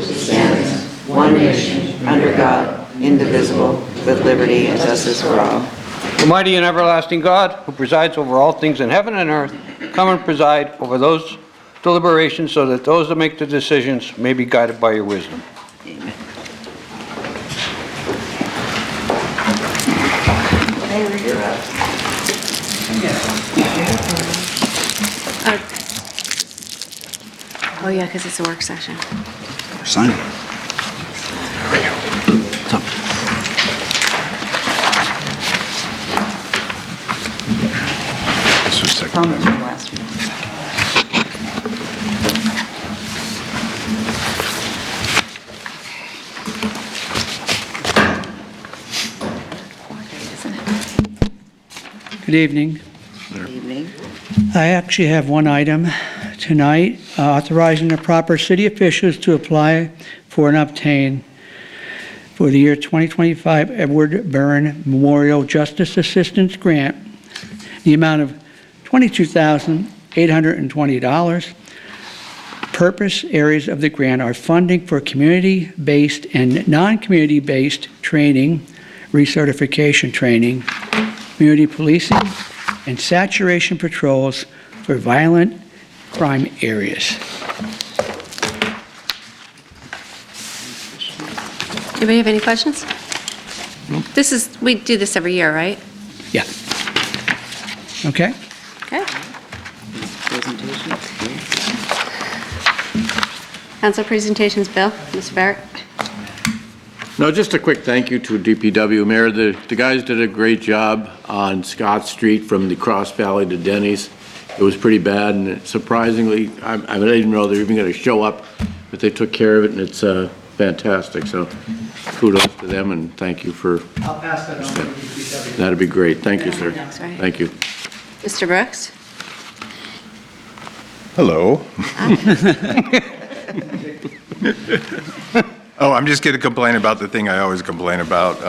which stands, one nation, under God, indivisible, with liberty and justice for all. Almighty and everlasting God, who presides over all things in heaven and earth, come and preside over those deliberations so that those that make the decisions may be guided by your wisdom. Amen. You're up. Oh, yeah, because it's a work session. Sign it. This was second. Last one. Good evening. Good evening. I actually have one item tonight, authorizing the proper city officials to apply for and obtain for the year 2025 Edward Byrne Memorial Justice Assistance Grant, the amount of $22,820. Purpose areas of the grant are funding for community-based and non-community-based training, recertification training, community policing, and saturation patrols for violent crime areas. Anybody have any questions? We do this every year, right? Yeah. Okay? Okay. Presentation. Council presentations, Bill, Mr. Barrett. No, just a quick thank you to DPW. Mayor, the guys did a great job on Scott Street from the Cross Valley to Denny's. It was pretty bad, and surprisingly, I didn't even know they were even going to show up, but they took care of it, and it's fantastic. So kudos to them, and thank you for... I'll pass that on to DPW. That'd be great. Thank you, sir. Thanks, right. Thank you. Mr. Brooks? Hello. Oh, I'm just going to complain about the thing I always complain about.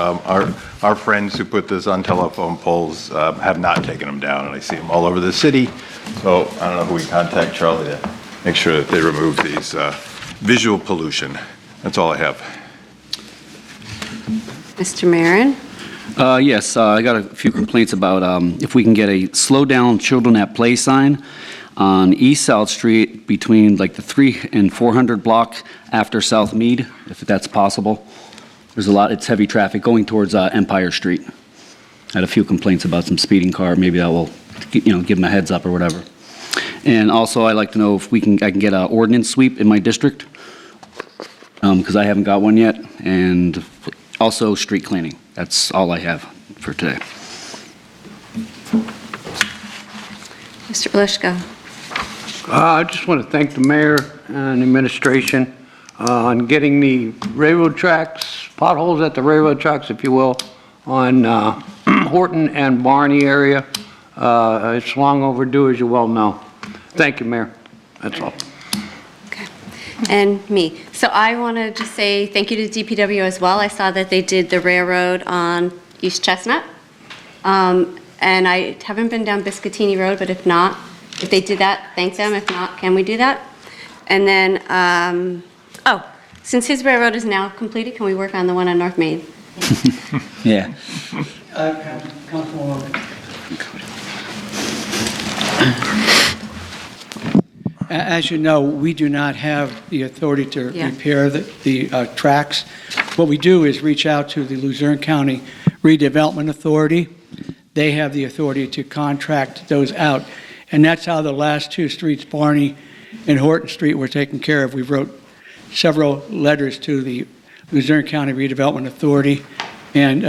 Our friends who put this on telephone poles have not taken them down, and I see them all over the city. So I don't know who we contact, Charlie, to make sure that they remove these visual pollution. That's all I have. Mr. Marin? Yes, I got a few complaints about if we can get a slow down children at play sign on East South Street between like the 300 and 400 block after South Mead, if that's possible. There's a lot, it's heavy traffic going towards Empire Street. I had a few complaints about some speeding car. Maybe that will, give them a heads up or whatever. And also, I'd like to know if I can get an ordinance sweep in my district, because I haven't got one yet, and also street cleaning. That's all I have for today. Mr. Belishko? I just want to thank the mayor and the administration on getting the railroad tracks, potholes at the railroad tracks, if you will, on Horton and Barney area. It's long overdue, as you well know. Thank you, Mayor. That's all. Okay. And me. So I want to just say thank you to DPW as well. I saw that they did the railroad on East Chestnut. And I haven't been down Biscottini Road, but if they did that, thank them. If not, can we do that? And then, since his railroad is now completed, can we work on the one on North Main? Yeah. Councilwoman. As you know, we do not have the authority to repair the tracks. What we do is reach out to the Luzerne County Redevelopment Authority. They have the authority to contract those out. And that's how the last two streets, Barney and Horton Street, were taken care of. We wrote several letters to the Luzerne County Redevelopment Authority, and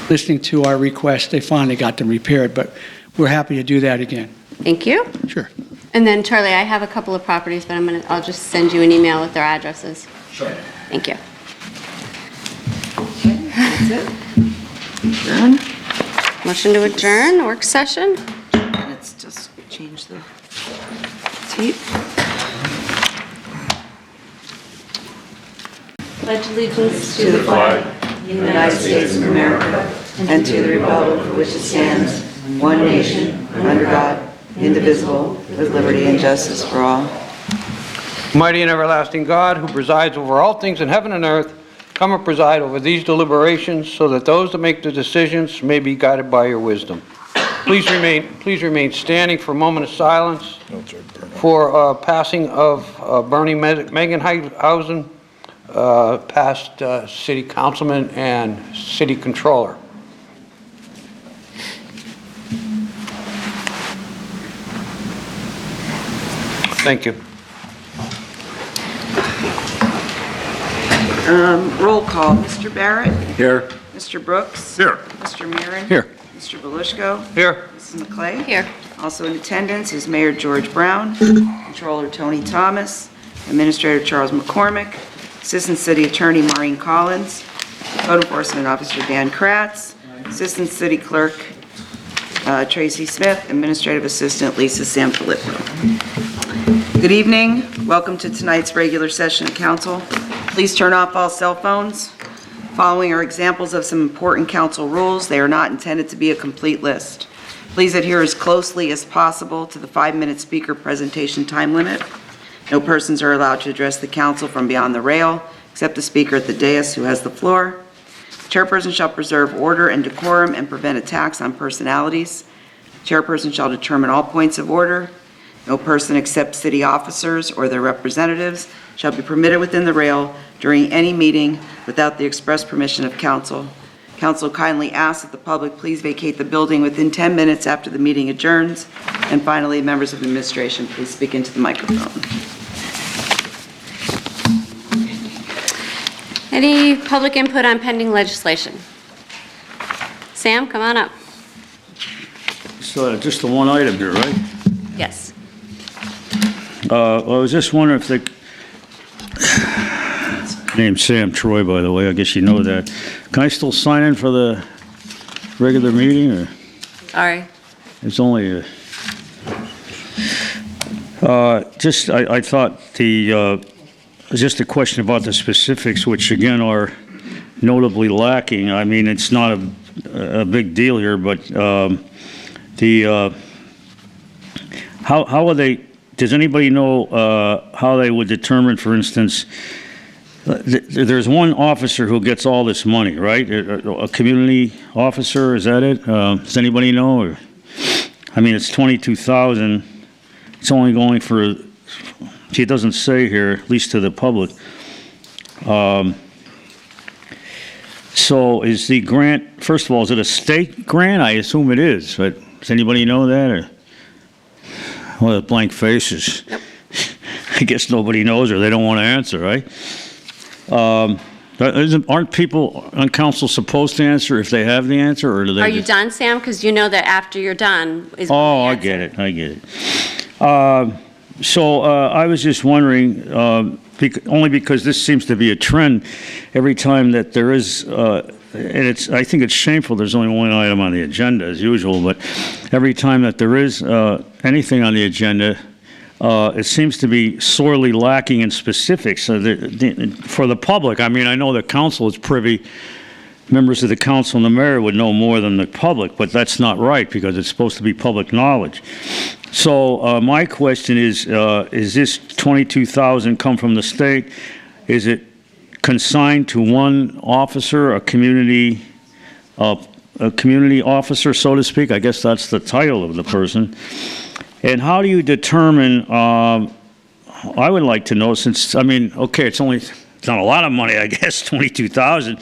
listening to our request, they finally got them repaired, but we're happy to do that again. Thank you. Sure. And then, Charlie, I have a couple of properties, but I'll just send you an email with their addresses. Sure. Thank you. That's it. Adjourn. Motion to adjourn, work session. And it's just change the tape. Pledge allegiance To the flag of the United States of America and to the republic for which it stands, one nation, under God, indivisible, with liberty and justice for all. Mighty and everlasting God, who presides over all things in heaven and earth, come and preside over these deliberations so that those that make the decisions may be guided by your wisdom. Please remain standing for a moment of silence for passing of Bernie Megenhausen, past city councilman and city controller. Thank you. Roll call. Mr. Barrett? Here. Mr. Brooks? Here. Mr. Mirren? Here. Mr. Belushko? Here. Mrs. McClay? Here. Also in attendance is Mayor George Brown, Controller Tony Thomas, Administrator Charles McCormick, Assistant City Attorney Maureen Collins, Code Enforcement Officer Dan Kratz, Assistant City Clerk Tracy Smith, Administrative Assistant Lisa Sanfilippo. Good evening. Welcome to tonight's regular session of council. Please turn off all cell phones. Following are examples of some important council rules. They are not intended to be a complete list. Please adhere as closely as possible to the 5-minute speaker presentation time limit. No persons are allowed to address the council from beyond the rail, except the speaker at the dais who has the floor. The chairperson shall preserve order and decorum and prevent attacks on personalities. The chairperson shall determine all points of order. No person except city officers or their representatives shall be permitted within the rail during any meeting without the express permission of council. Council kindly asks that the public please vacate the building within 10 minutes after the meeting adjourns. And finally, members of administration, please speak into the microphone. Any public input on pending legislation? Sam, come on up. So just the one item here, right? Yes. I was just wondering if the, name's Sam Troy, by the way, I guess you know that. Can I still sign in for the regular meeting, or Sorry. it's only I thought just a question about the specifics, which again are notably lacking. I mean, it's not a big deal here, but how are they? Does anybody know how they would determine, for instance, there's one officer who gets all this money, right? A community officer, is that it? Does anybody know? Or, I mean, it's $22,000. It's only going for, see, it doesn't say here, at least to the public. So is the grant, first of all, is it a state grant? I assume it is, but does anybody know that? Or? Well, the blank faces. Nope. I guess nobody knows, or they don't want to answer, right? Aren't people on council supposed to answer if they have the answer, or do they? Are you done, Sam? Because you know that after you're done is. Oh, I get it. So I was just wondering, only because this seems to be a trend every time that there is, and I think it's shameful there's only one item on the agenda as usual, but every time that there is anything on the agenda, it seems to be sorely lacking in specifics for the public. I mean, I know the council is privy, members of the council and the mayor would know more than the public, but that's not right because it's supposed to be public knowledge. So my question is this $22,000 come from the state? Is it consigned to one officer, a community officer, so to speak? I guess that's the title of the person. And how do you determine, I would like to know, since, I mean, okay, it's not a lot of money, I guess, $22,000,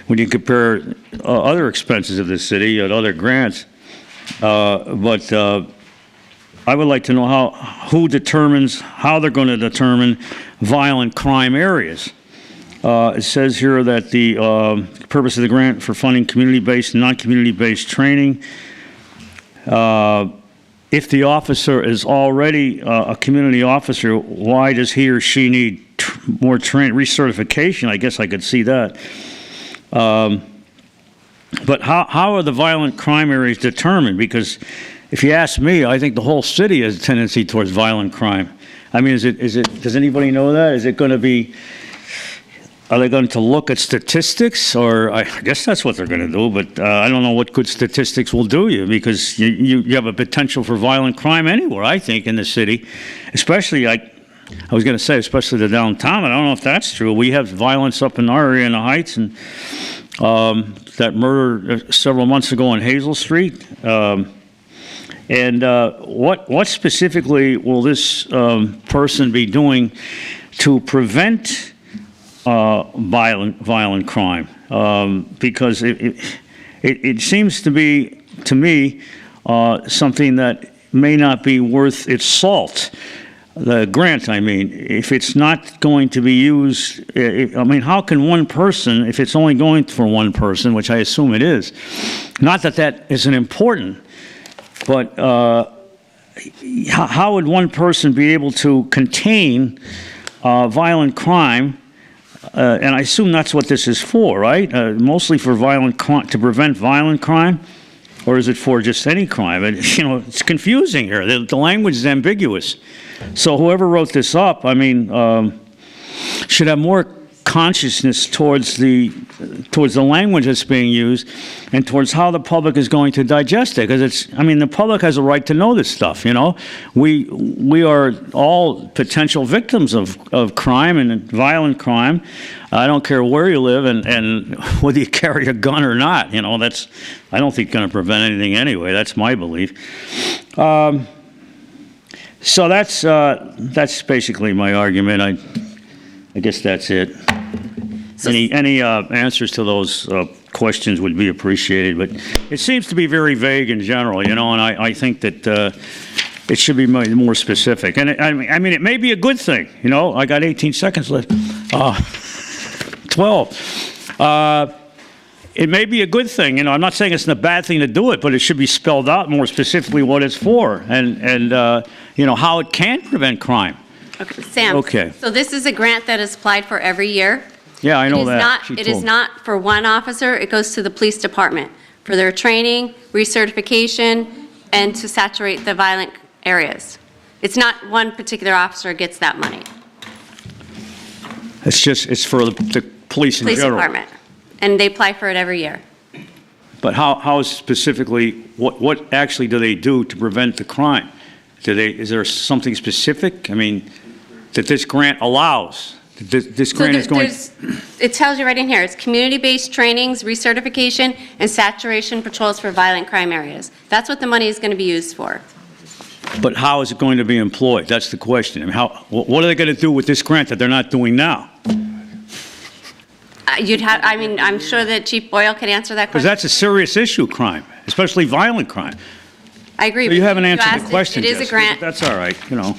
when you compare other expenses of the city and other grants. But I would like to know who determines, how they're going to determine violent crime areas. It says here that the purpose of the grant for funding community-based and non-community-based training. If the officer is already a community officer, why does he or she need more training, recertification? I guess I could see that. But how are the violent crime areas determined? Because if you ask me, I think the whole city has a tendency towards violent crime. I mean, does anybody know that? Is it going to be, are they going to look at statistics? Or I guess that's what they're going to do, but I don't know what good statistics will do you, because you have a potential for violent crime anywhere, I think, in the city, especially like I was going to say, especially the downtown, I don't know if that's true. We have violence up in our area in the Heights, and that murder several months ago on Hazel Street. And what specifically will this person be doing to prevent violent crime? Because it seems to be, to me, something that may not be worth its salt. The grant, I mean, if it's not going to be used, I mean, how can one person, if it's only going for one person, which I assume it is, not that that isn't important, but how would one person be able to contain violent crime? And I assume that's what this is for, right? Mostly for to prevent violent crime? Or is it for just any crime? And, it's confusing here. The language is ambiguous. So whoever wrote this up, I mean, should have more consciousness towards the language that's being used and towards how the public is going to digest it. Because the public has a right to know this stuff, We are all potential victims of crime and violent crime. I don't care where you live and whether you carry a gun or not, I don't think going to prevent anything anyway. That's my belief. So that's basically my argument. I guess that's it. Any answers to those questions would be appreciated, but it seems to be very vague in general, and I think that it should be more specific. And I mean, it may be a good thing, I got 18 seconds left. 12. It may be a good thing, I'm not saying it's a bad thing to do it, but it should be spelled out more specifically what it's for and how it can prevent crime. Okay, Sam. Okay. So this is a grant that is applied for every year. Yeah, I know that. It is not for one officer. It goes to the police department for their training, recertification, and to saturate the violent areas. It's not one particular officer gets that money. It's for the police in Police general. department. And they apply for it every year. But how specifically, what actually do they do to prevent the crime? Is there something specific? I mean, that this grant allows? This grant is going... It tells you right in here, it's community-based trainings, recertification, and saturation patrols for violent crime areas. That's what the money is going to be used for. But how is it going to be employed? That's the question. I mean, what are they going to do with this grant that they're not doing now? I'm sure that Chief Boyle can answer that Because question. that's a serious issue, crime, especially violent crime. I agree. You haven't answered asked the question, It is a Jessica, grant. but that's all right, You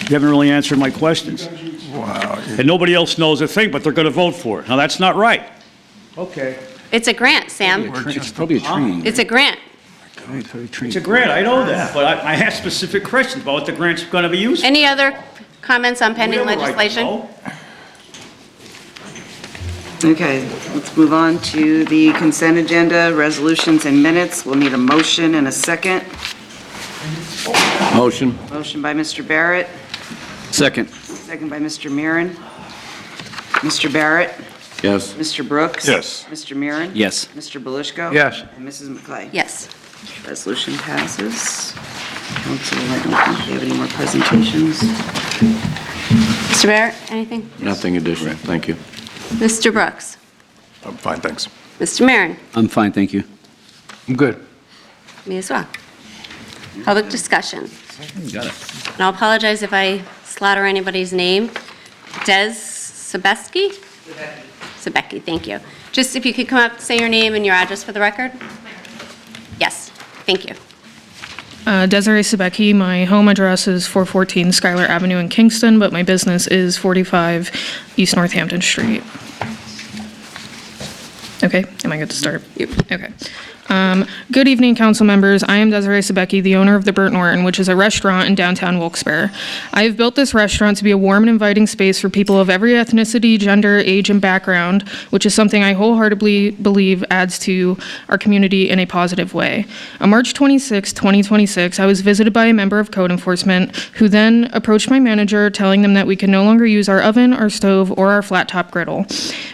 haven't really answered my questions. Wow. And nobody else knows a thing, but they're going to vote for it. Now, that's not right. Okay. It's a grant, Sam. It's probably a training. It's a grant. It's a grant, I know that, but I asked specific questions about what the grant's going to be used for. Any other comments on pending We have a right to legislation? know. Okay, let's move on to the consent agenda, resolutions and minutes. We'll need a motion and a second. Motion. Motion by Mr. Barrett, Second. second by Mr. Mirren. Mr. Barrett, Yes. Mr. Brooks. Yes. Mr. Mirren. Yes. Mr. Belushko. Yes. And Mrs. McClay. Yes. Resolution passes. Council, I don't think they have any more presentations. Mr. Barrett, anything? Nothing additional. Thank you. Mr. Brooks? I'm fine, thanks. Mr. Marin? I'm fine, thank you. I'm good. Me as well. Public discussion. Got it. And I'll apologize if I slaughter anybody's name. Des Sebeski? Sebecki, thank you. Just if you could come up, say your name and your address for the record? Yes, thank you. Desiree Sebecki. My home address is 414 Schuyler Avenue in Kingston, but my business is 45 East Northampton Street. Okay, am I good to start? Yep. Okay. Good evening, council members. I am Desiree Sebecki, the owner of the Burnt Norton, which is a restaurant in downtown Wilkes-Barre. I have built this restaurant to be a warm and inviting space for people of every ethnicity, gender, age, and background, which is something I wholeheartedly believe adds to our community in a positive way. On March 26, 2026, I was visited by a member of code enforcement who then approached my manager telling them that we could no longer use our oven, our stove, or our flat-top griddle.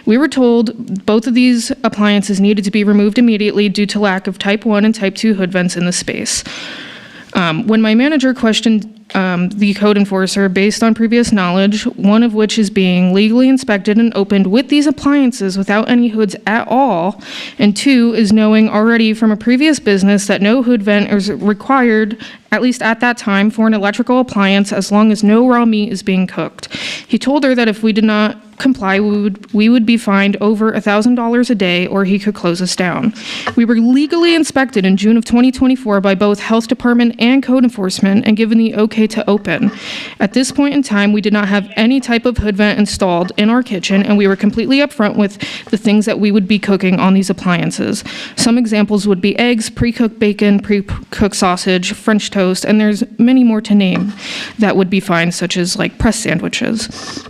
We were told both of these appliances needed to be removed immediately due to lack of Type 1 and Type 2 hood vents in the space. When my manager questioned the code enforcer based on previous knowledge, one of which is being legally inspected and opened with these appliances without any hoods at all, and 2 is knowing already from a previous business that no hood vent is required, at least at that time, for an electrical appliance as long as no raw meat is being cooked. He told her that if we did not comply, we would be fined over $1,000 a day, or he could close us down. We were legally inspected in June of 2024 by both Health Department and Code Enforcement and given the okay to open. At this point in time, we did not have any type of hood vent installed in our kitchen, and we were completely upfront with the things that we would be cooking on these appliances. Some examples would be eggs, pre-cooked bacon, pre-cooked sausage, French toast, and there's many more to name that would be fine, such as like press sandwiches.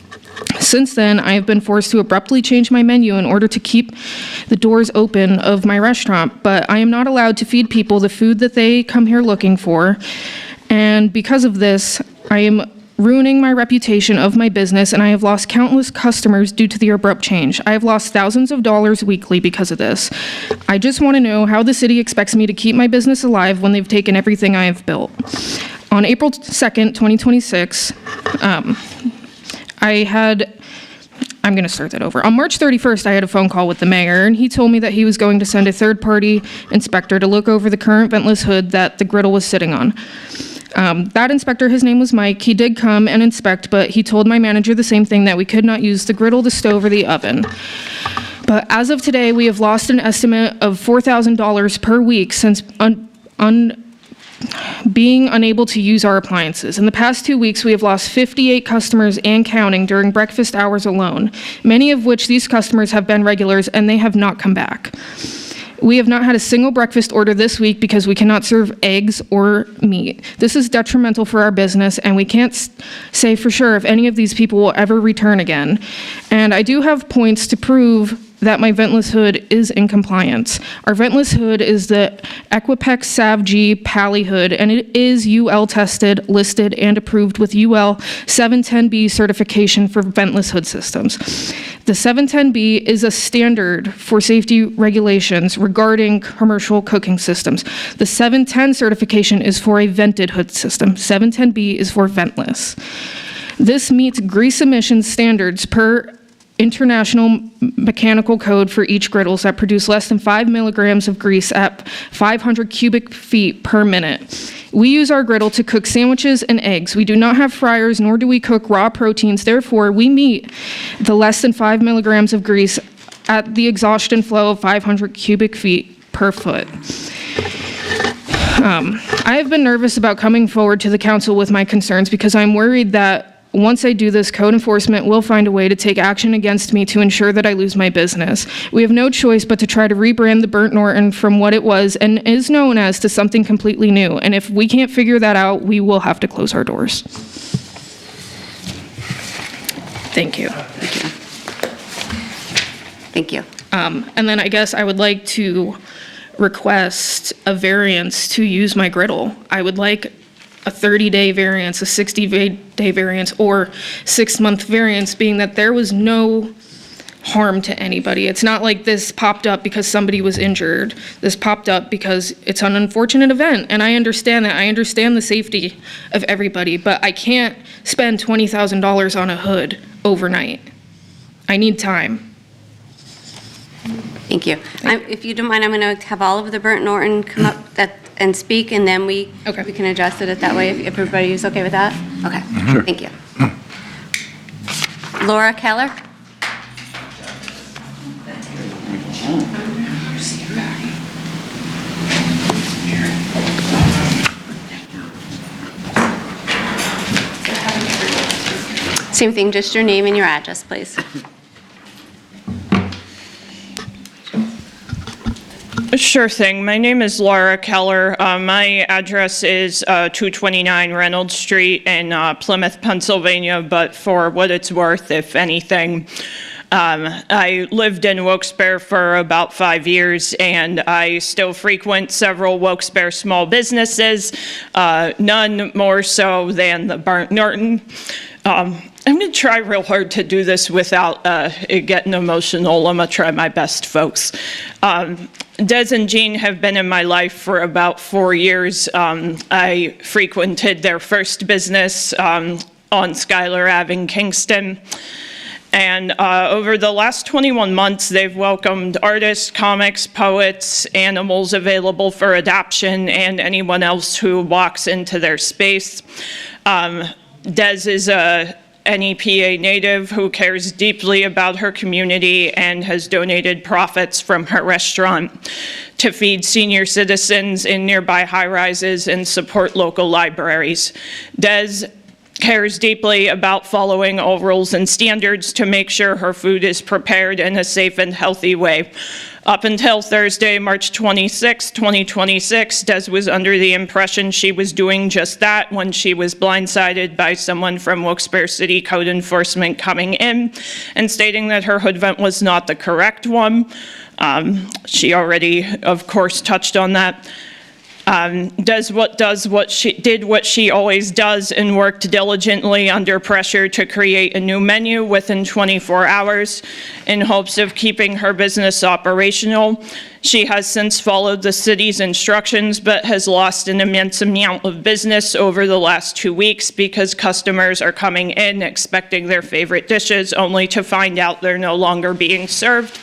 Since then, I have been forced to abruptly change my menu in order to keep the doors open of my restaurant, but I am not allowed to feed people the food that they come here looking for. And because of this, I am ruining my reputation of my business, and I have lost countless customers due to the abrupt change. I have lost thousands of dollars weekly because of this. I just want to know how the city expects me to keep my business alive when they've taken everything I have built. On April 2nd, 2026, I'm going to start that over. On March 31st, I had a phone call with the mayor, and he told me that he was going to send a third-party inspector to look over the current ventless hood that the griddle was sitting on. That inspector, his name was Mike. He did come and inspect, but he told my manager the same thing, that we could not use the griddle, the stove, or the oven. But as of today, we have lost an estimate of $4,000 per week since being unable to use our appliances. In the past 2 weeks, we have lost 58 customers and counting during breakfast hours alone, many of which these customers have been regulars, and they have not come back. We have not had a single breakfast order this week because we cannot serve eggs or meat. This is detrimental for our business, and we can't say for sure if any of these people will ever return again. And I do have points to prove that my ventless hood is in compliance. Our ventless hood is the Equipex Sav-G Pally hood, and it is UL tested, listed, and approved with UL 710B certification for ventless hood systems. The 710B is a standard for safety regulations regarding commercial cooking systems. The 710 certification is for a vented hood system. 710B is for ventless. This meets grease emissions standards per International Mechanical Code for each griddles that produce less than 5 milligrams of grease at 500 cubic feet per minute. We use our griddle to cook sandwiches and eggs. We do not have fryers, nor do we cook raw proteins. Therefore, we meet the less than 5 milligrams of grease at the exhaustion flow of 500 cubic feet per foot. I have been nervous about coming forward to the council with my concerns because I'm worried that once I do this, code enforcement will find a way to take action against me to ensure that I lose my business. We have no choice but to try to rebrand the Burnt Norton from what it was and is known as to something completely new. And if we can't figure that out, we will have to close our doors. Thank you. Thank you. And then I guess I would like to request a variance to use my griddle. I would like a 30-day variance, a 60-day variance, or 6-month variance, being that there was no harm to anybody. It's not like this popped up because somebody was injured. This popped up because it's an unfortunate event, and I understand that. I understand the safety of everybody, but I can't spend $20,000 on a hood overnight. I need time. Thank you. If you don't mind, I'm going to have all of the Burnt Norton come up and speak, and then we can address it that way, if everybody is okay with that? Okay, thank you. Laura Keller? Same thing, just your name and your address, please. Sure thing. My name is Laura Keller. My address is 229 Reynolds Street in Plymouth, Pennsylvania, but for what it's worth, if anything, I lived in Wilkes-Barre for about 5 years, and I still frequent several Wilkes-Barre small businesses, none more so than the Burnt Norton. I'm going to try real hard to do this without getting emotional. I'm going to try my best, folks. Des and Jean have been in my life for about 4 years. I frequented their first business on Schuyler Ave in Kingston. And over the last 21 months, they've welcomed artists, comics, poets, animals available for adoption, and anyone else who walks into their space. Des is a NEPA native who cares deeply about her community and has donated profits from her restaurant to feed senior citizens in nearby high-rises and support local libraries. Des cares deeply about following all rules and standards to make sure her food is prepared in a safe and healthy way. Up until Thursday, March 26, 2026, Des was under the impression she was doing just that when she was blindsided by someone from Wilkes-Barre City Code Enforcement coming in and stating that her hood vent was not the correct one. She already, of course, touched on that. Did what she always does and worked diligently under pressure to create a new menu within 24 hours in hopes of keeping her business operational. She has since followed the city's instructions but has lost an immense amount of business over the last 2 weeks because customers are coming in expecting their favorite dishes only to find out they're no longer being served.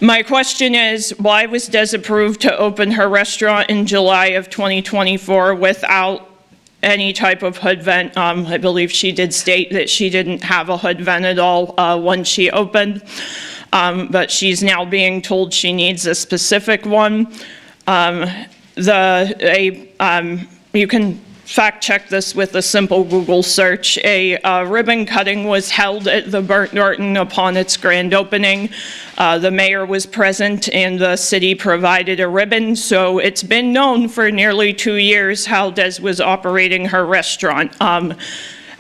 My question is, why was Des approved to open her restaurant in July of 2024 without any type of hood vent? I believe she did state that she didn't have a hood vent at all when she opened, but she's now being told she needs a specific one. You can fact check this with a simple Google search. A ribbon cutting was held at the Burnt Norton upon its grand opening. The mayor was present and the city provided a ribbon, so it's been known for nearly 2 years how Des was operating her restaurant.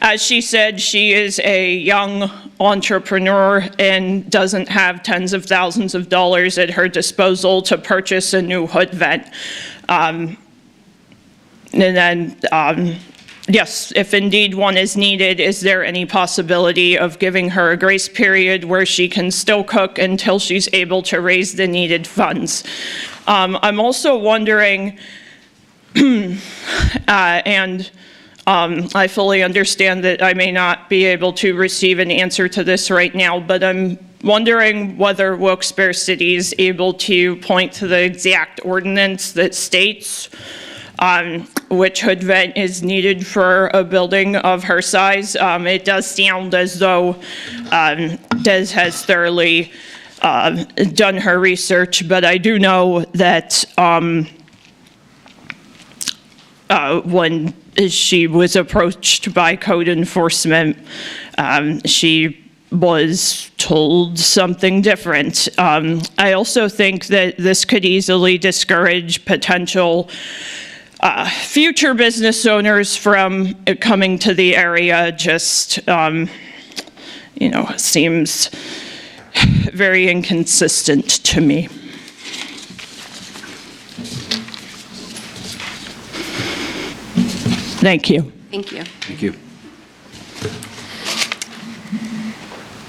As she said, she is a young entrepreneur and doesn't have tens of thousands of dollars at her disposal to purchase a new hood vent. And then, yes, if indeed one is needed, is there any possibility of giving her a grace period where she can still cook until she's able to raise the needed funds? I'm also wondering, and I fully understand that I may not be able to receive an answer to this right now, but I'm wondering whether Wilkes-Barre City is able to point to the exact ordinance that states which hood vent is needed for a building of her size. It does sound as though Des has thoroughly done her research, but I do know that when she was approached by code enforcement, she was told something different. I also think that this could easily discourage potential future business owners from coming to the area. Just, seems very inconsistent to me. Thank you. Thank you. Thank you.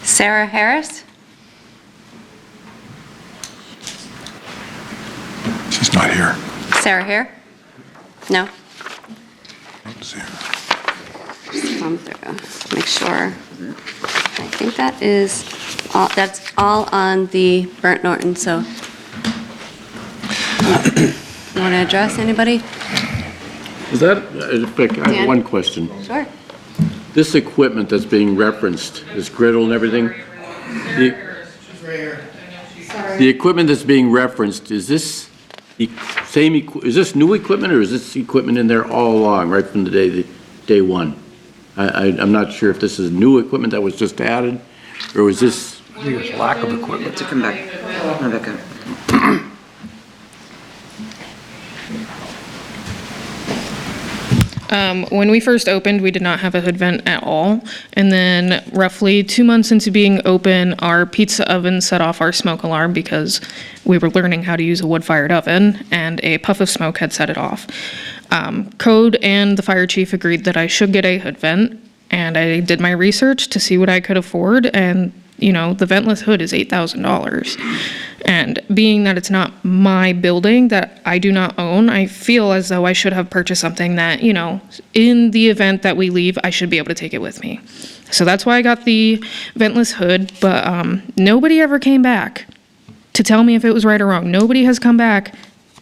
Sarah Harris? She's not here. Sarah here? No? See her. Just thumb through, make sure. I think that is all, that's all on the Burnt Norton, so. You want to address anybody? Is that, I Dan? have one question. Sure. This equipment that's being referenced, this griddle and everything, the equipment that's being referenced, is this is this new equipment, or is this equipment in there all along, right from the day one? I'm not sure if this is new equipment that was just added, or was this? There's lack of equipment. To come back. Rebecca. When we first opened, we did not have a hood vent at all. And then roughly 2 months into being open, our pizza oven set off our smoke alarm because we were learning how to use a wood-fired oven, and a puff of smoke had set it off. Code and the fire chief agreed that I should get a hood vent, and I did my research to see what I could afford, and You know, the ventless hood is $8,000. And being that it's not my building that I do not own, I feel as though I should have purchased something that, you know, in the event that we leave, I should be able to take it with me. So that's why I got the ventless hood, but nobody ever came back to tell me if it was right or wrong. Nobody has come back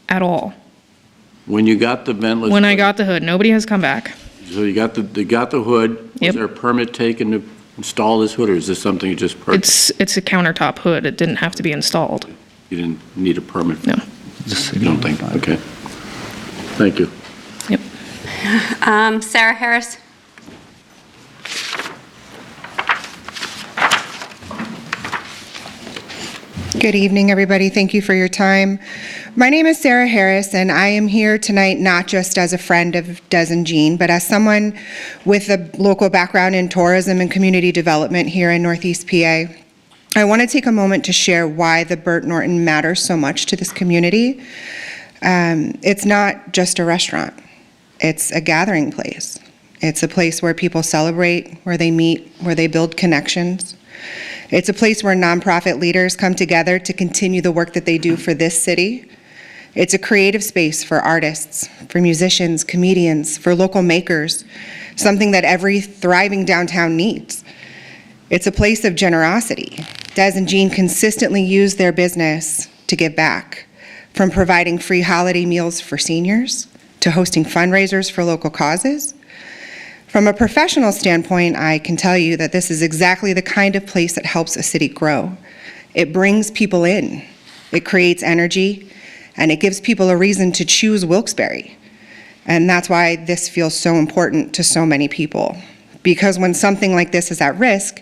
at all. When you got the ventless. When I got the hood, nobody has come back. So you got the hood. Yep. Was there a permit taken to install this hood, or is this something you just purchased? It's a countertop hood. It didn't have to be installed. You didn't need a permit? No. You don't think? Okay. Thank you. Yep. Sarah Harris. Good evening, everybody. Thank you for your time. My name is Sarah Harris, and I am here tonight not just as a friend of Des and Jean, but as someone with a local background in tourism and community development here in Northeast PA. I want to take a moment to share why the Burt Norton matters so much to this community. It's not just a restaurant. It's a gathering place. It's a place where people celebrate, where they meet, where they build connections. It's a place where nonprofit leaders come together to continue the work that they do for this city. It's a creative space for artists, for musicians, comedians, for local makers, something that every thriving downtown needs. It's a place of generosity. Des and Jean consistently use their business to give back, from providing free holiday meals for seniors to hosting fundraisers for local causes. From a professional standpoint, I can tell you that this is exactly the kind of place that helps a city grow. It brings people in, it creates energy, and it gives people a reason to choose Wilkes-Barre. And that's why this feels so important to so many people. Because when something like this is at risk,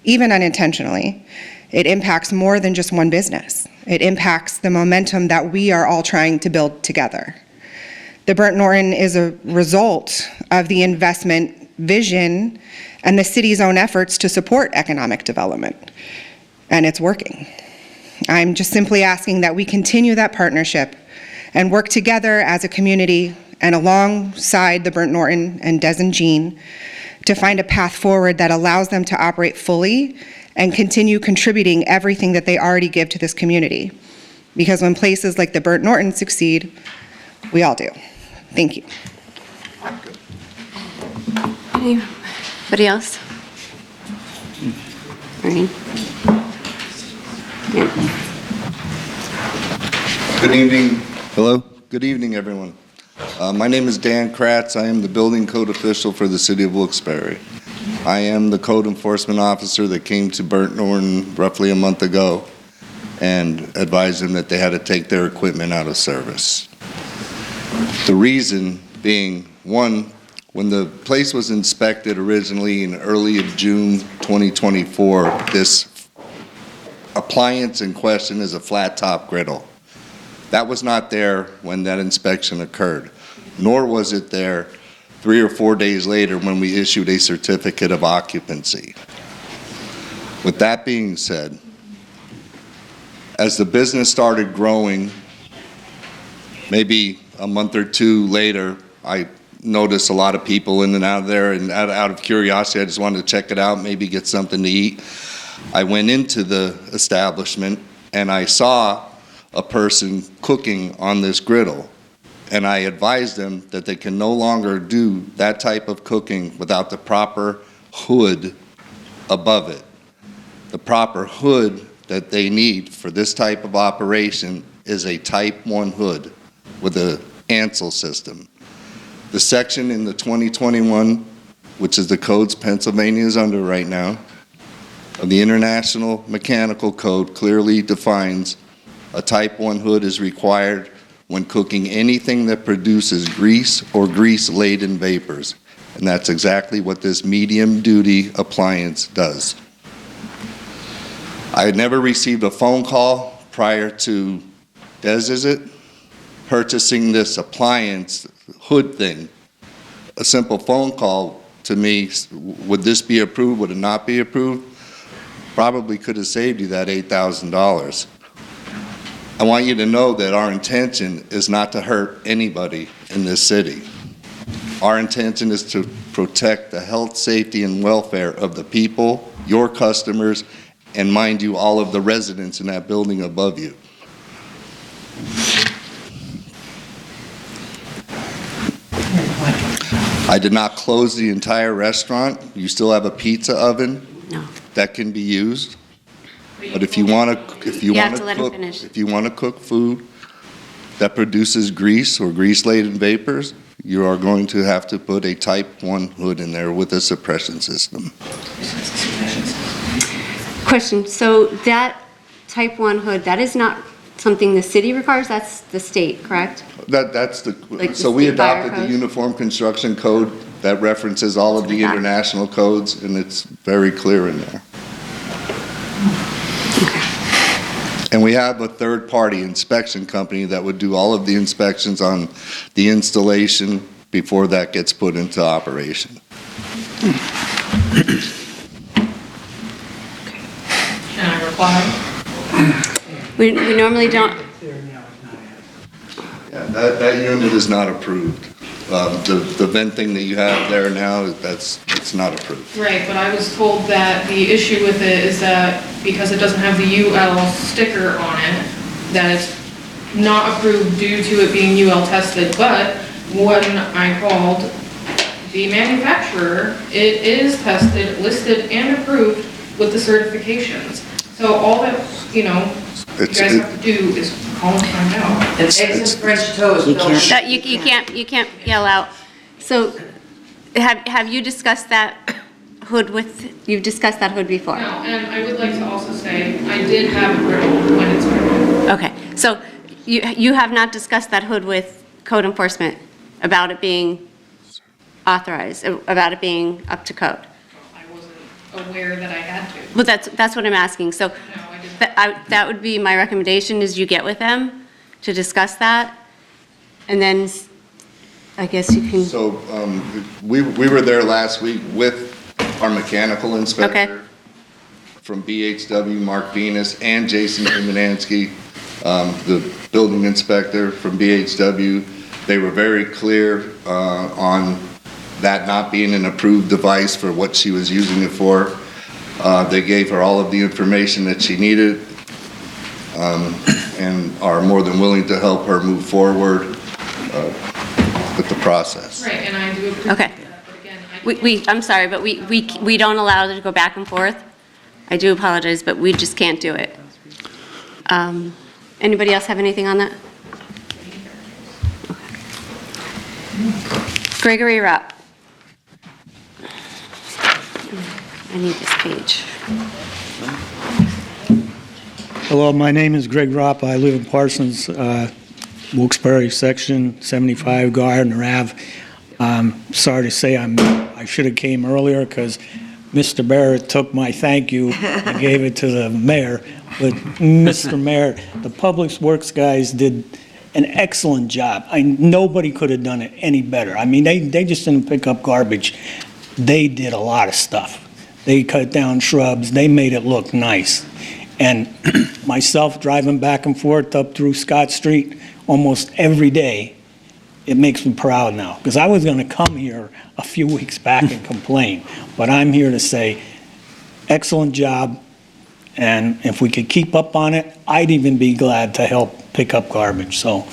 even unintentionally, it impacts more than just one business. It impacts the momentum that we are all trying to build together. The Burt Norton is a result of the investment vision and the city's own efforts to support economic development, and it's working. I'm just simply asking that we continue that partnership and work together as a community and alongside the Burt Norton and Des and Jean to find a path forward that allows them to operate fully and continue contributing everything that they already give to this community. Because when places like the Burt Norton succeed, we all do. Thank you. Anybody else? Maureen? Yeah. Good evening. Hello. Good evening, everyone. My name is Dan Kratz. I am the building code official for the city of Wilkes-Barre. I am the code enforcement officer that came to Burt Norton roughly a month ago and advised them that they had to take their equipment out of service. The reason being, one, when the place was inspected originally in early of June 2024, this appliance in question is a flat top griddle. That was not there when that inspection occurred, nor was it there 3 or 4 days later when we issued a certificate of occupancy. With that being said, as the business started growing, maybe a month or two later, I noticed a lot of people in and out of there, and out of curiosity, I just wanted to check it out, maybe get something to eat. I went into the establishment and I saw a person cooking on this griddle, and I advised them that they can no longer do that type of cooking without the proper hood above it. The proper hood that they need for this type of operation is a Type 1 hood with an Ansel system. The section in the 2021, which is the codes Pennsylvania is under right now, of the International Mechanical Code clearly defines a Type 1 hood is required when cooking anything that produces grease or grease-laden vapors. And that's exactly what this medium-duty appliance does. I had never received a phone call prior to purchasing this appliance hood thing. A simple phone call to me, would this be approved, would it not be approved? Probably could have saved you that $8,000. I want you to know that our intention is not to hurt anybody in this city. Our intention is to protect the health, safety, and welfare of the people, your customers, and mind you, all of the residents in that building above you. I did not close the entire restaurant. You still have a pizza oven No. that can be used. But if you want to, You have to let him finish. if you want to cook food that produces grease or grease-laden vapors, you are going to have to put a Type 1 hood in there with a suppression system. Question, so that type 1 hood, that is not something the city requires, that's the state, correct? That's Like the so we state fire adopted the code? Uniform Construction Code that references all of the That's what I thought. international codes, and it's very clear in there. And we have a third-party inspection company that would do all of the inspections on the installation before that gets put into operation. Can I reply? We normally don't, Yeah, that unit is not approved. The venting that you have there now, it's not approved. Right, but I was told that the issue with it is that because it doesn't have the UL sticker on it, that it's not approved due to it being UL tested, but when I called the manufacturer, it is tested, listed, and approved with the certifications. So all that, you guys have to do is call and find out. Eggs and French toast. that you can't yell out. So have you discussed that hood you've discussed that hood before? No, and I would like to also say, I did have it riddled when it's riddled. Okay, so you have not discussed that hood with code enforcement about it being authorized, about it being up to code? I wasn't aware that I had to. Well, that's what I'm asking. So No, I didn't. that would be my recommendation, is you get with them to discuss that, and then I guess you can, So we were there last week with our mechanical inspector Okay. from BHW, Mark Venus, and Jason Kamenansky, the building inspector from BHW. They were very clear on that not being an approved device for what she was using it for. They gave her all of the information that she needed and are more than willing to help her move forward with the process. Right, and I do appreciate Okay. that, but again, I can't. I'm sorry, but we don't allow it to go back and forth. I do apologize, but we just can't do it. Anybody else have anything on that? Gregory, you're up. I need this page. Hello, my name is Greg Ropp. I live in Parsons, Wilkes-Barre, Section 75, Gardner Ave. Sorry to say I should have came earlier because Mr. Barrett took my thank you and gave it to the mayor. But Mr. Mayor, the Public Works guys did an excellent job. Nobody could have done it any better. I mean, they just didn't pick up garbage. They did a lot of stuff. They cut down shrubs. They made it look nice. And myself driving back and forth up through Scott Street almost every day, it makes me proud now. Because I was going to come here a few weeks back and complain. But I'm here to say, excellent job. And if we could keep up on it, I'd even be glad to help pick up garbage. So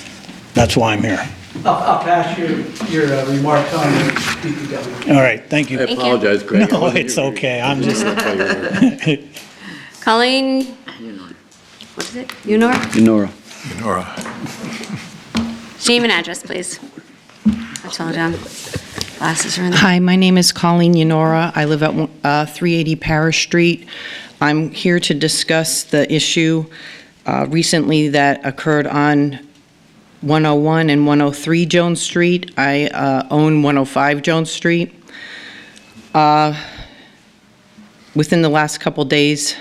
that's why I'm here. I'll pass your remarks on to DPW. All right, thank you. I apologize, Greg. No, it's okay. I'm just, Colleen, what is it? Unor? Nora. Nora. Name and address, please. That's all done. Glasses are in there. Hi, my name is Colleen Yanora. I live at 380 Parish Street. I'm here to discuss the issue recently that occurred on 101 and 103 Jones Street. I own 105 Jones Street. Within the last couple days,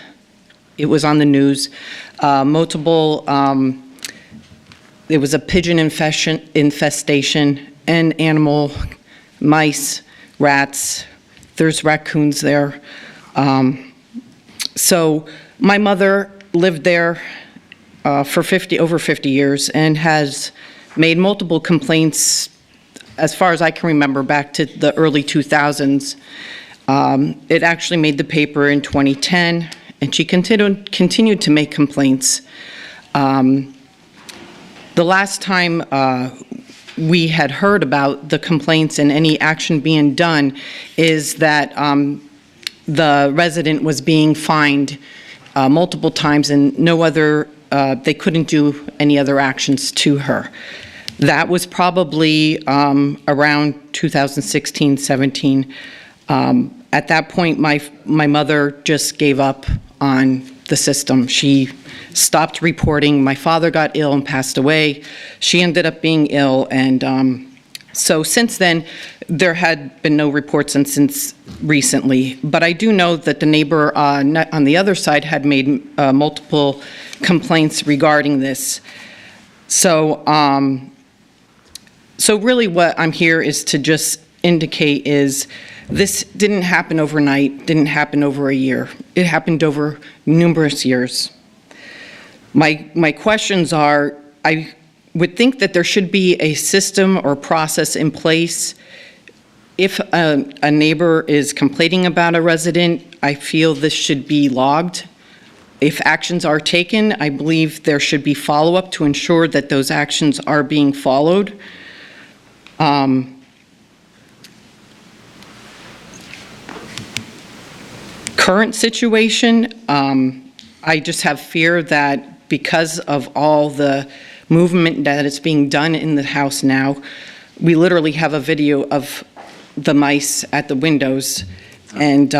it was on the news. There was a pigeon infestation and animal, mice, rats. There's raccoons there. So my mother lived there for over 50 years and has made multiple complaints, as far as I can remember, back to the early 2000s. It actually made the paper in 2010. and she continued to make complaints. The last time we had heard about the complaints and any action being done is that the resident was being fined multiple times and they couldn't do any other actions to her. That was probably around 2016, 17. At that point, my mother just gave up on the system. She stopped reporting. My father got ill and passed away. She ended up being ill, and so since then, there had been no reports since recently. But I do know that the neighbor on the other side had made multiple complaints regarding this. So, so really what I'm here is to just indicate is this didn't happen overnight, didn't happen over a year. It happened over numerous years. My questions are, I would think that there should be a system or process in place. If a neighbor is complaining about a resident, I feel this should be logged. If actions are taken, I believe there should be follow-up to ensure that those actions are being followed. Current situation, I just have fear that because of all the movement that is being done in the house now, we literally have a video of the mice at the windows, and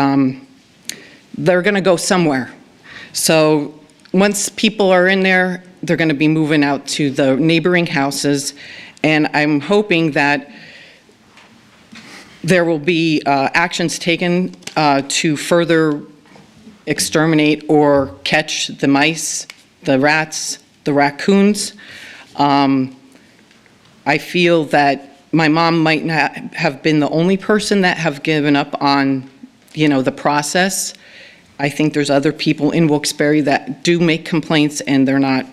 they're going to go somewhere. So once people are in there, they're going to be moving out to the neighboring houses, and I'm hoping that there will be actions taken to further exterminate or catch the mice, the rats, the raccoons. I feel that my mom might not have been the only person that have given up on, the process. I think there's other people in Wilkes-Barre that do make complaints and they're not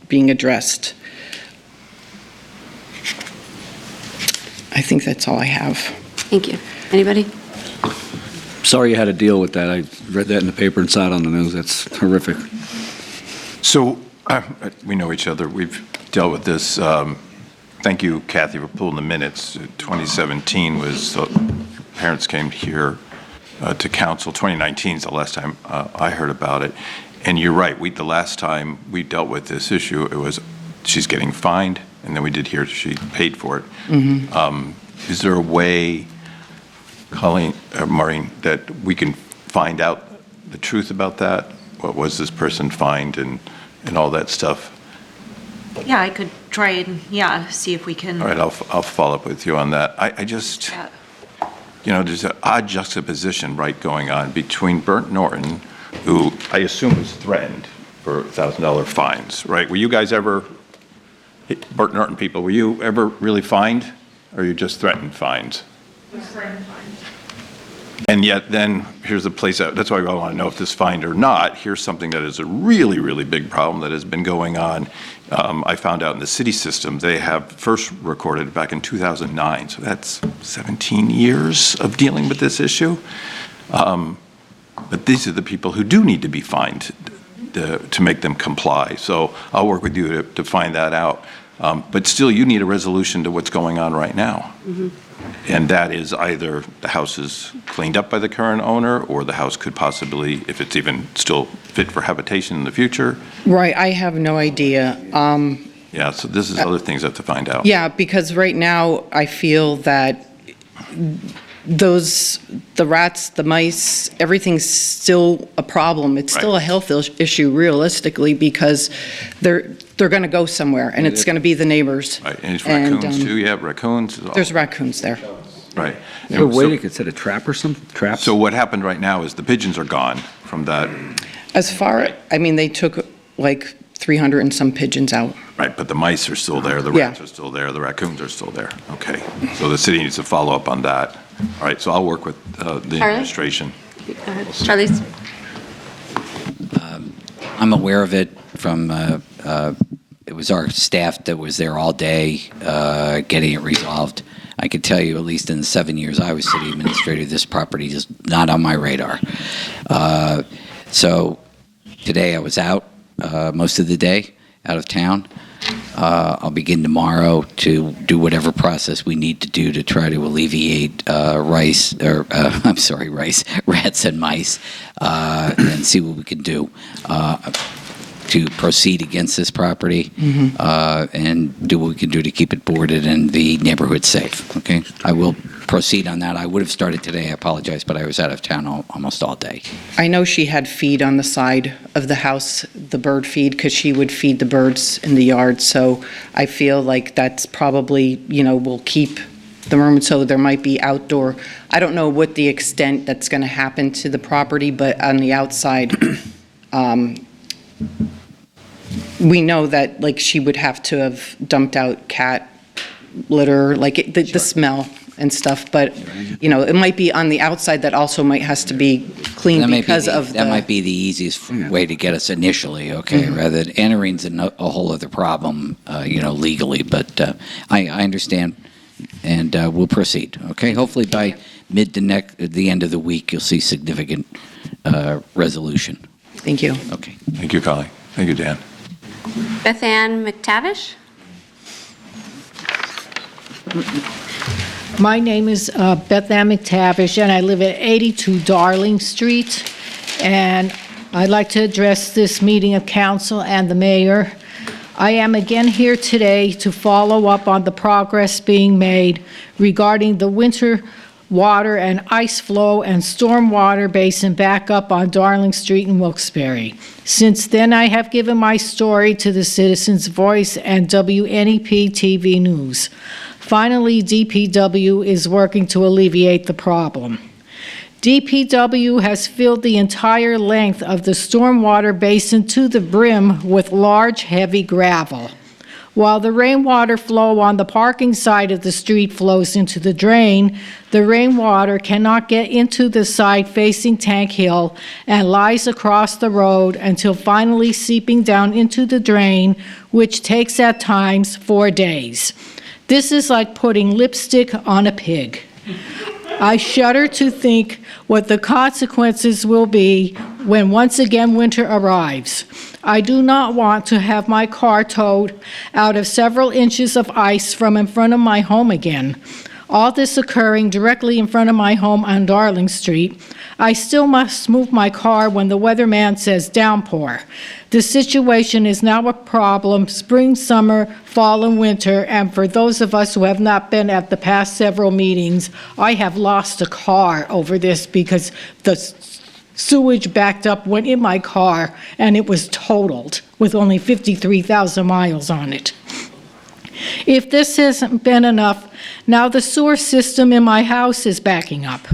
being addressed. I think that's all I have. Thank you. Anybody? Sorry you had to deal with that. I read that in the paper and saw it on the news. That's horrific. So we know each other. We've dealt with this. Thank you, Kathy, for pulling the minutes. 2017 was, parents came here to council. 2019 is the last time I heard about it. And you're right. The last time we dealt with this issue, it was she's getting fined, and then we did hear she paid for it. Mm-hmm. Is there a way, Colleen, Maureen, that we can find out the truth about that? What was this person fined and all that stuff? Yeah, I could try and, see if we can. All right, I'll follow up with you on that. I just, there's an odd juxtaposition, right, going on between Burnt Norton, who I assume was threatened for $1,000 fines, right? Were you guys ever, Burnt Norton people, were you ever really fined, or you just threatened fines? Was threatened fines. And yet then, here's the place, that's why I want to know if this fined or not. Here's something that is a really, really big problem that has been going on. I found out in the city system, they have first recorded back in 2009. So that's 17 years of dealing with this issue. But these are the people who do need to be fined to make them comply. So I'll work with you to find that out. But still, you need a resolution to what's going on right now. Mm-hmm. And that is either the house is cleaned up by the current owner, or the house could possibly, if it's even still fit for habitation in the future. Right, I have no idea. Yeah, so this is other things I have to find out. Yeah, because right now I feel that the rats, the mice, everything's still a problem. It's still a health issue realistically, because they're going to go somewhere, and it's going to be the neighbors. Right, and it's raccoons too. You have raccoons. There's raccoons there. Right. Is there a way they could set a trap or something? Traps? So what happened right now is the pigeons are gone from that. They took like 300 and some pigeons out. Right, but the mice are still there, the rats are still there, the raccoons are still there. Okay, so the city needs to follow up on that. All right, so I'll work with the administration. Go ahead. Charlie's. I'm aware of it from, it was our staff that was there all day getting it resolved. I can tell you, at least in the 7 years I was city administrator, this property is not on my radar. So Today I was out most of the day, out of town. I'll begin tomorrow to do whatever process we need to do to try to alleviate rats and mice, and see what we can do to proceed against this property, and do what we can do to keep it boarded and the neighborhood safe, okay? I will proceed on that. I would have started today, I apologize, but I was out of town almost all day. I know she had feed on the side of the house, the bird feed, because she would feed the birds in the yard, so I feel like that's probably, will keep the room, so there might be outdoor. I don't know what the extent that's going to happen to the property, but on the outside, we know that, like, she would have to have dumped out cat litter, like the smell and stuff, but, it might be on the outside that also has to be cleaned because of That might be the easiest way to get us initially, okay? Rather than entering's a whole other problem, legally, but I understand, and we'll proceed, okay? Hopefully by the end of the week, you'll see significant resolution. Thank you. Okay. Thank you, Colleen. Thank you, Dan. Beth Ann McTavish? My name is Beth Ann McTavish, and I live at 82 Darling Street. And I'd like to address this meeting of council and the mayor. I am again here today to follow up on the progress being made regarding the winter water and ice flow and stormwater basin backup on Darling Street in Wilkes-Barre. Since then, I have given my story to the Citizens' Voice and WNEP TV News. Finally, DPW is working to alleviate the problem. DPW has filled the entire length of the stormwater basin to the brim with large, heavy gravel. While the rainwater flow on the parking side of the street flows into the drain, the rainwater cannot get into the side facing Tank Hill and lies across the road until finally seeping down into the drain, which takes at times 4 days. This is like putting lipstick on a pig. I shudder to think what the consequences will be when once again winter arrives. I do not want to have my car towed out of several inches of ice from in front of my home again. All this occurring directly in front of my home on Darling Street. I still must move my car when the weatherman says downpour. The situation is now a problem spring, summer, fall, and winter, and for those of us who have not been at the past several meetings, I have lost a car over this because the sewage backed up, went in my car, and it was totaled with only 53,000 miles on it. If this hasn't been enough, now the sewer system in my house is backing up.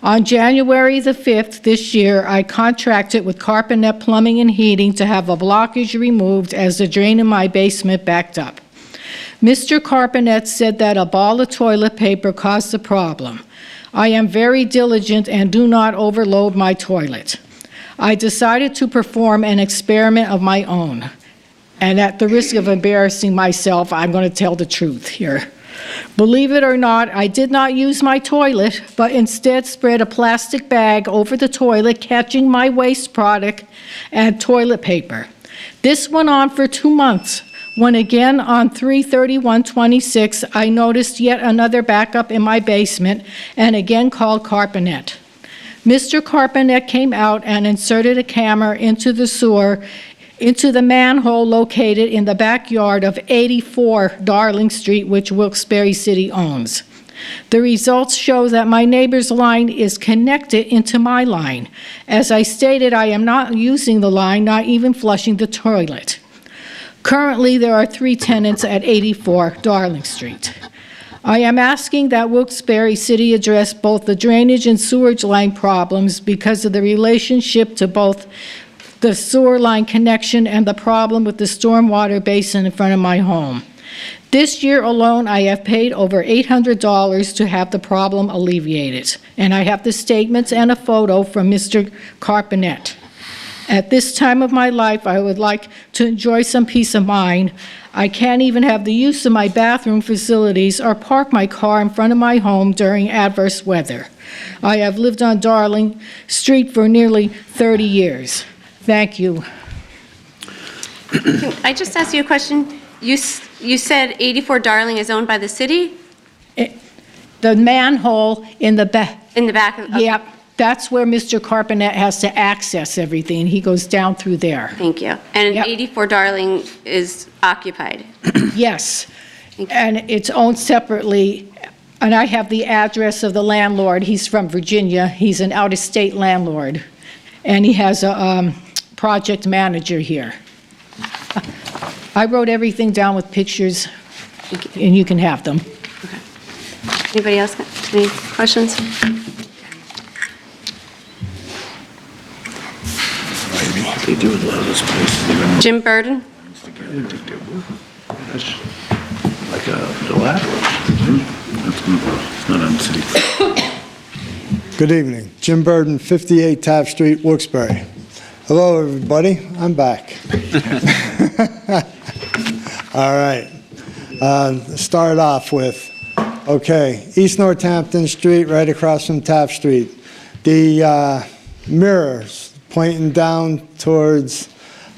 On January the 5th this year, I contracted with Carpenet Plumbing and Heating to have a blockage removed as the drain in my basement backed up. Mr. Carpenet said that a ball of toilet paper caused the problem. I am very diligent and do not overload my toilet. I decided to perform an experiment of my own. And at the risk of embarrassing myself, I'm going to tell the truth here. Believe it or not, I did not use my toilet, but instead spread a plastic bag over the toilet, catching my waste product and toilet paper. This went on for 2 months, when again on 3/31/26, I noticed yet another backup in my basement and again called Carpenet. Mr. Carpenet came out and inserted a camera into the sewer into the manhole located in the backyard of 84 Darling Street, which Wilkes-Barre City owns. The results show that my neighbor's line is connected into my line. As I stated, I am not using the line, not even flushing the toilet. Currently, there are 3 tenants at 84 Darling Street. I am asking that Wilkes-Barre City address both the drainage and sewage line problems because of the relationship to both the sewer line connection and the problem with the stormwater basin in front of my home. This year alone, I have paid over $800 to have the problem alleviated, and I have the statements and a photo from Mr. Carpenet. At this time of my life, I would like to enjoy some peace of mind. I can't even have the use of my bathroom facilities or park my car in front of my home during adverse weather. I have lived on Darling Street for nearly 30 years. Thank you. Can I just ask you a question? You said 84 Darling is owned by the city? The manhole in the back. In the back of... Yep, that's where Mr. Carpenet has to access everything. He goes down through there. Thank you. And Yep. 84 Darling is occupied? Yes, and it's owned separately, and I have the address of the landlord. He's from Virginia. He's an out-of-state landlord, and he has a project manager here. I wrote everything down with pictures, and you can have them. Anybody else got any questions? They do a lot of this place. Jim Burden? Like the lateral. It's not on the city. Good evening. Jim Burden, 58 Taft Street, Wilkes-Barre. Hello, everybody. I'm back. All right. Start off with, okay, East Northampton Street, right across from Taft Street. The mirrors pointing down towards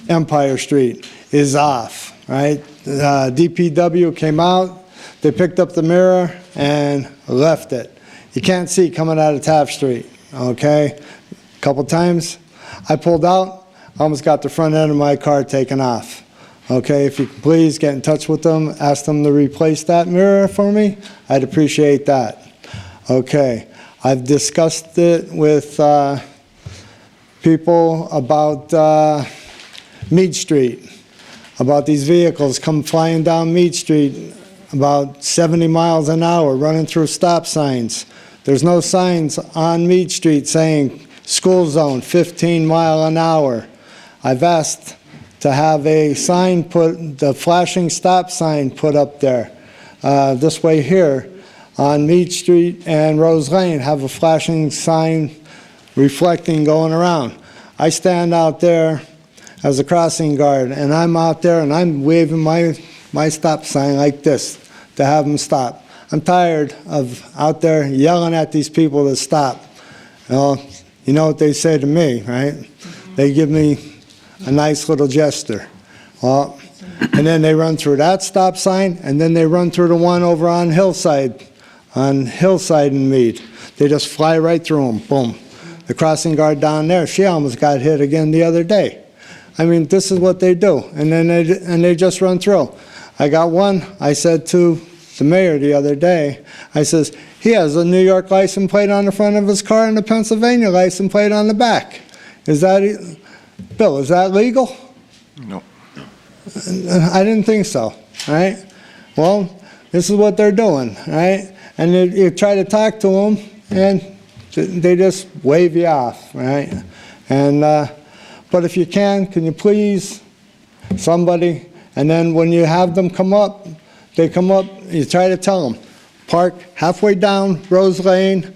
Empire Street is off, right? DPW came out, they picked up the mirror and left it. You can't see coming out of Taft Street, okay? A couple times I pulled out, almost got the front end of my car taken off. Okay, if you could please get in touch with them, ask them to replace that mirror for me, I'd appreciate that. Okay, I've discussed it with people about Meade Street, about these vehicles come flying down Meade Street about 70 miles an hour running through stop signs. There's no signs on Meade Street saying school zone 15 mile an hour. I've asked to have a sign put, the flashing stop sign put up there. This way here on Meade Street and Rose Lane, have a flashing sign reflecting going around. I stand out there as a crossing guard and I'm out there and I'm waving my stop sign like this to have them stop. I'm tired of out there yelling at these people to stop. Well, you know what they say to me, right? They give me a nice little gesture. Well, and then they run through that stop sign, and then they run through the one over on Hillside in Meade. They just fly right through them, boom. The crossing guard down there, she almost got hit again the other day. I mean, this is what they do, and then they just run through. I got one, I said to the mayor the other day, I says, he has a New York license plate on the front of his car and a Pennsylvania license plate on the back. Is that... Bill, is that legal? No. I didn't think so, right? Well, this is what they're doing, right? And you try to talk to them, and they just wave you off, right? And, but if you can you please, somebody, and then when you have them come up, they come up, you try to tell them, park halfway down Rose Lane,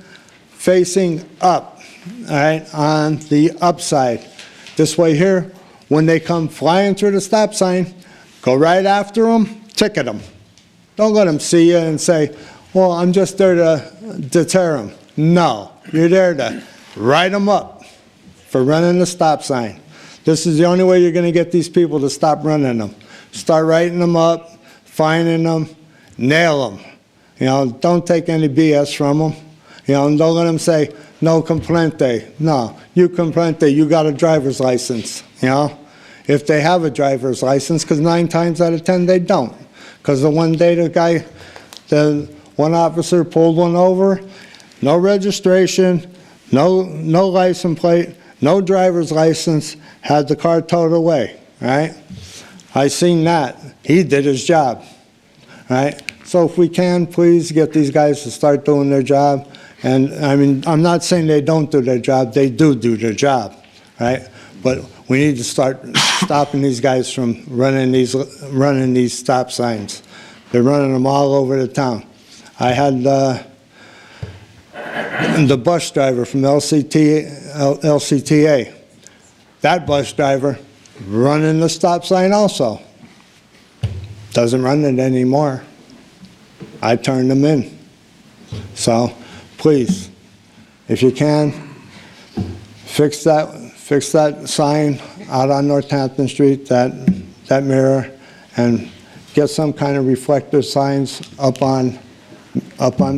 facing up, all right, on the upside. This way here, when they come flying through the stop sign, go right after them, ticket them. Don't let them see you and say, well, I'm just there to deter them. No, you're there to write them up for running the stop sign. This is the only way you're going to get these people to stop running them. Start writing them up, fining them, nail them. You know, don't take any BS from them. You know, and don't let them say, no complainte. No, you complainte, you got a driver's license, you know? If they have a driver's license, because 9 times out of 10 they don't. Because the one day the one officer pulled one over, no registration, no license plate, no driver's license, had the car towed away, right? I seen that. He did his job, right? So if we can, please get these guys to start doing their job. And I mean, I'm not saying they don't do their job, they do their job, right? But we need to start stopping these guys from running these stop signs. They're running them all over the town. I had the bus driver from LCTA. That bus driver running the stop sign also. Doesn't run it anymore. I turned them in. So, please, if you can, fix that sign out on Northampton Street, that mirror, and get some kind of reflector signs up on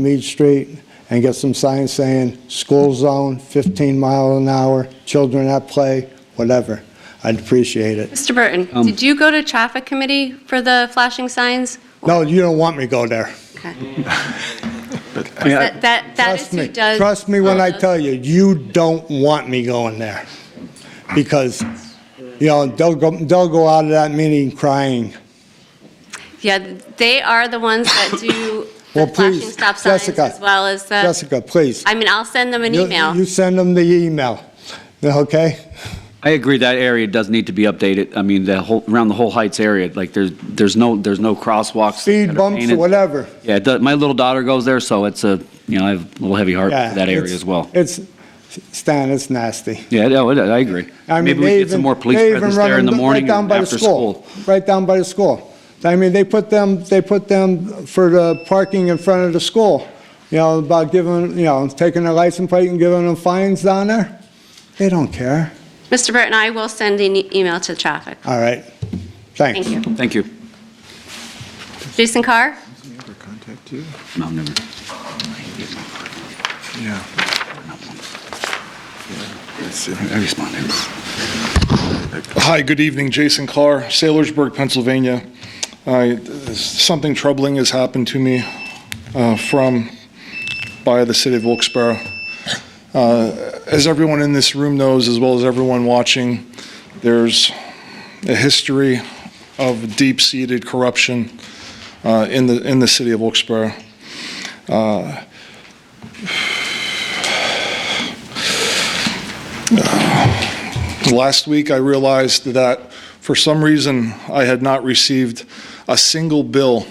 Meade Street, and get some signs saying, school zone, 15 miles an hour, children at play, whatever. I'd appreciate it. Mr. Burton, did you go to traffic committee for the flashing signs? No, you don't want me to go there. Okay. That is who does. Trust me when I tell you, you don't want me going there. Because, they'll go out of that meeting crying. Yeah, they are the ones that do Well, the flashing please, stop signs Jessica, as well as the. Jessica, please. I mean, I'll send them an email. You send them the email, okay? I agree, that area does need to be updated. I mean, around the whole Heights area, like, there's no crosswalks. Speed that are bumps, painted. whatever. Yeah, my little daughter goes there, so it's I have a little heavy heart Yeah, for that area it's- as well. Stan, it's nasty. Yeah, no, I agree. I mean, Maybe we get some more police they even presence run there in the them morning right down and by the after school. Right down by the school. I mean, they put them for the parking in front of the school, about giving, taking their license plate and giving them fines down there. They don't care. Mr. Burton, I will send an email to traffic. All right, thanks. Thank you. Thank you. Jason Carr? No, never. Yeah. I responded. Hi, good evening, Jason Carr, Saylorsburg, Pennsylvania. Something troubling has happened to me by the city of Wilkes-Barre. As everyone in this room knows, as well as everyone watching, there's a history of deep-seated corruption in the city of Wilkes-Barre. Last week, I realized that for some reason I had not received a single bill,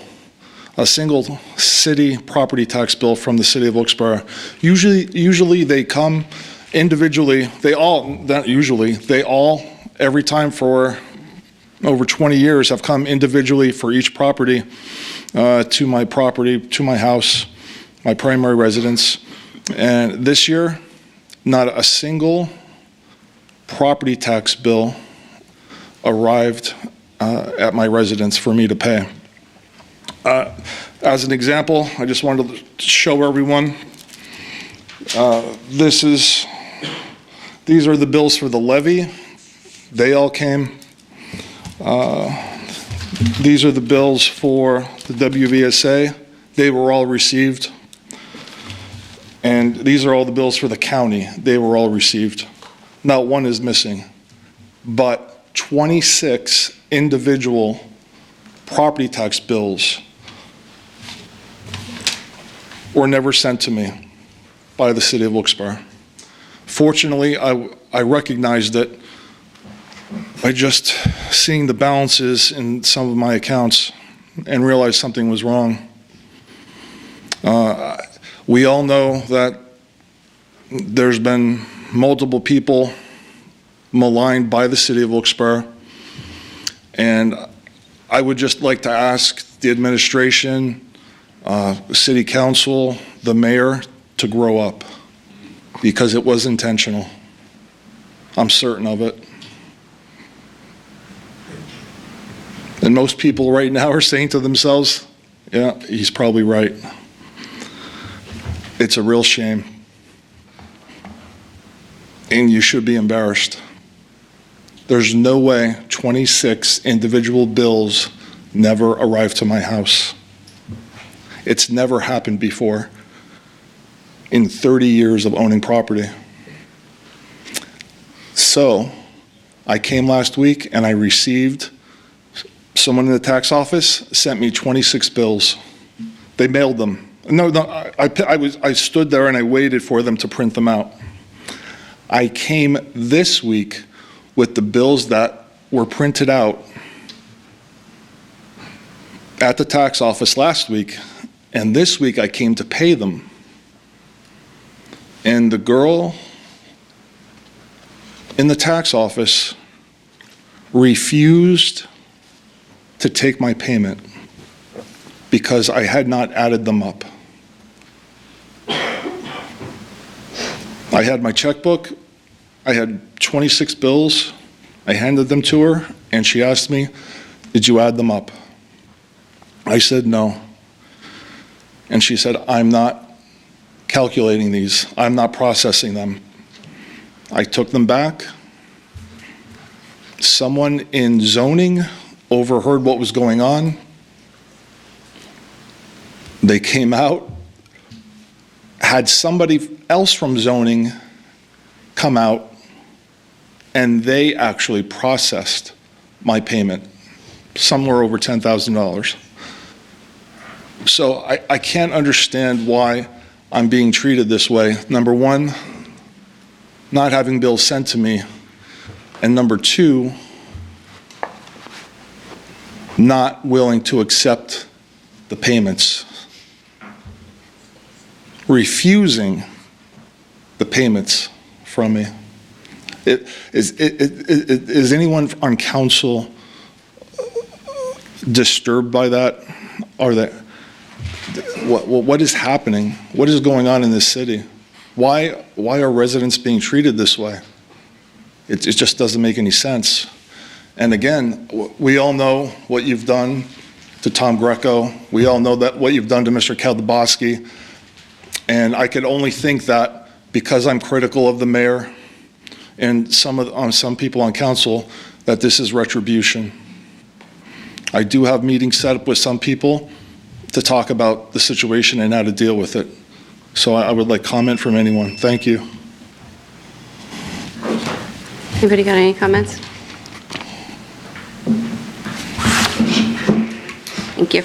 a single city property tax bill from the city of Wilkes-Barre. Usually they come individually. They all, every time for over 20 years, have come individually for each property, to my house, my primary residence. And this year, not a single property tax bill arrived at my residence for me to pay. As an example, I just wanted to show everyone, these are the bills for the levy. They all came. These are the bills for the WVSA. They were all received. And these are all the bills for the county. They were all received. Not one is missing, but 26 individual property tax bills were never sent to me by the city of Wilkes-Barre. Fortunately, I recognized it by just seeing the balances in some of my accounts and realized something was wrong. We all know that there's been multiple people maligned by the city of Wilkes-Barre, and I would just like to ask the administration, city council, the mayor to grow up, because it was intentional. I'm certain of it. And most people right now are saying to themselves, yeah, he's probably right. It's a real shame. And you should be embarrassed. There's no way 26 individual bills never arrived to my house. It's never happened before in 30 years of owning property. So I came last week and I received, someone in the tax office sent me 26 bills. They mailed them. No, I stood there and I waited for them to print them out. I came this week with the bills that were printed out at the tax office last week, and this week I came to pay them. And the girl in the tax office refused to take my payment because I had not added them up. I had my checkbook, I had 26 bills, I handed them to her, and she asked me, "Did you add them up?" I said no. And she said, "I'm not calculating these. I'm not processing them." I took them back. Someone in zoning overheard what was going on. They came out, had somebody else from zoning come out, and they actually processed my payment, somewhere over $10,000. So I can't understand why I'm being treated this way. Number one, not having bills sent to me, and number two, not willing to accept the payments, refusing the payments from me. Is anyone on council disturbed by that? What is happening? What is going on in this city? Why are residents being treated this way? It just doesn't make any sense. And again, we all know what you've done to Tom Greco. We all know that what you've done to Mr. Kaldaboski. And I could only think that because I'm critical of the mayor and some people on council, that this is retribution. I do have meetings set up with some people to talk about the situation and how to deal with it. So I would like comment from anyone. Thank you. Anybody got any comments? Thank you.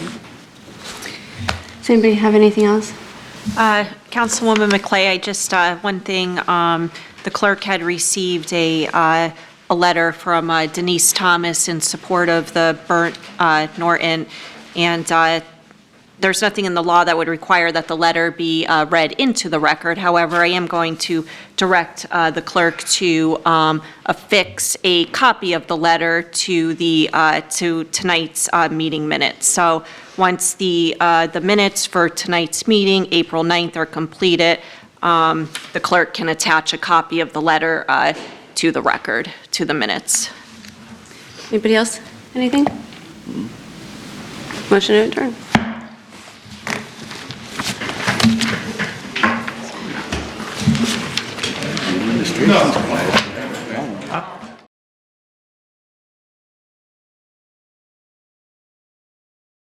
Does anybody have anything else? Councilwoman McClay, I just, one thing, the clerk had received a letter from Denise Thomas in support of the burnt Norton, and there's nothing in the law that would require that the letter be read into the record. However, I am going to direct the clerk to affix a copy of the letter to to tonight's meeting minutes. So once the minutes for tonight's meeting, April 9th, are completed, the clerk can attach a copy of the letter to the record, to the minutes. Anybody else? Anything? Motion to adjourn. No.